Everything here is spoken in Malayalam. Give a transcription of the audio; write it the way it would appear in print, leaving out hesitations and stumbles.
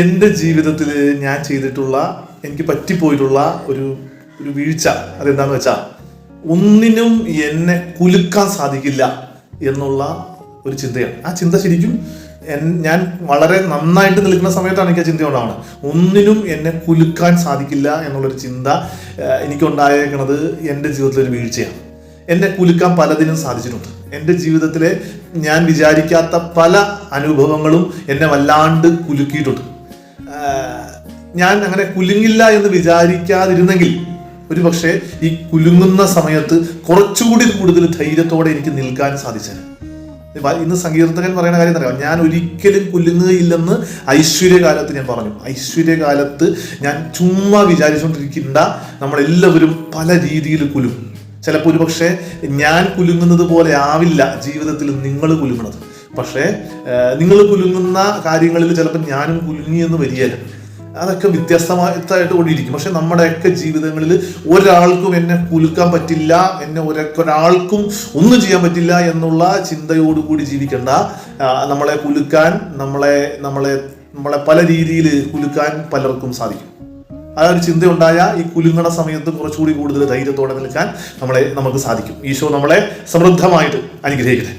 എൻ്റെ ജീവിതത്തിൽ ഞാൻ ചെയ്തിട്ടുള്ള എനിക്ക് പറ്റിപ്പോയിട്ടുള്ള ഒരു ഒരു വീഴ്ച അതെന്താണെന്ന് വെച്ചാൽ ഒന്നിനും എന്നെ കുലുക്കാൻ സാധിക്കില്ല എന്നുള്ള ഒരു ചിന്തയാണ്. ആ ചിന്ത ശരിക്കും ഞാൻ വളരെ നന്നായിട്ട് നിൽക്കുന്ന സമയത്താണ് എനിക്ക് ആ ചിന്ത ഉണ്ടാവുന്നത്. ഒന്നിനും എന്നെ കുലുക്കാൻ സാധിക്കില്ല എന്നുള്ളൊരു ചിന്ത എനിക്കുണ്ടായേക്കണത് എൻ്റെ ജീവിതത്തിലൊരു വീഴ്ചയാണ്. എന്നെ കുലുക്കാൻ പലതിനും സാധിച്ചിട്ടുണ്ട്. എൻ്റെ ജീവിതത്തിലെ ഞാൻ വിചാരിക്കാത്ത പല അനുഭവങ്ങളും എന്നെ വല്ലാണ്ട് കുലുക്കിയിട്ടുണ്ട്. ഞാൻ അങ്ങനെ കുലുങ്ങില്ല എന്ന് വിചാരിക്കാതിരുന്നെങ്കിൽ ഒരു പക്ഷേ ഈ കുലുങ്ങുന്ന സമയത്ത് കുറച്ചുകൂടി കൂടുതൽ ധൈര്യത്തോടെ എനിക്ക് നിൽക്കാൻ സാധിച്ചത്. ഇന്ന് സങ്കീർത്തകൻ പറയുന്ന കാര്യം അറിയാം, ഞാൻ ഒരിക്കലും കുലുങ്ങുകയില്ലെന്ന് ഐശ്വര്യകാലത്ത് ഞാൻ പറഞ്ഞു. ഐശ്വര്യകാലത്ത് ഞാൻ ചുമ്മാ വിചാരിച്ചുകൊണ്ടിരിക്കേണ്ട, നമ്മളെല്ലാവരും പല രീതിയിൽ കുലുങ്ങും. ചിലപ്പോൾ ഒരു പക്ഷേ ഞാൻ കുലുങ്ങുന്നത് പോലെ ആവില്ല ജീവിതത്തിൽ നിങ്ങൾ കുലുങ്ങുന്നത്. പക്ഷേ നിങ്ങൾ കുലുങ്ങുന്ന കാര്യങ്ങളിൽ ചിലപ്പോൾ ഞാനും കുലുങ്ങിയെന്ന് വരികയില്ല. അതൊക്കെ വ്യത്യസ്തമായിട്ട് കൊണ്ടിരിക്കും. പക്ഷെ നമ്മുടെയൊക്കെ ജീവിതങ്ങളിൽ ഒരാൾക്കും എന്നെ കുലുക്കാൻ പറ്റില്ല, എന്നെ ഒരാൾക്കും ഒന്നും ചെയ്യാൻ പറ്റില്ല എന്നുള്ള ചിന്തയോടുകൂടി ജീവിക്കേണ്ട. നമ്മളെ കുലുക്കാൻ, നമ്മളെ പല രീതിയിൽ കുലുക്കാൻ പലർക്കും സാധിക്കും. ആ ഒരു ചിന്തയുണ്ടായ ഈ കുലുങ്ങണ സമയത്ത് കുറച്ചുകൂടി കൂടുതൽ ധൈര്യത്തോടെ നിൽക്കാൻ നമുക്ക് സാധിക്കും. ഈശോ നമ്മളെ സമൃദ്ധമായിട്ട് അനുഗ്രഹിക്കട്ടെ.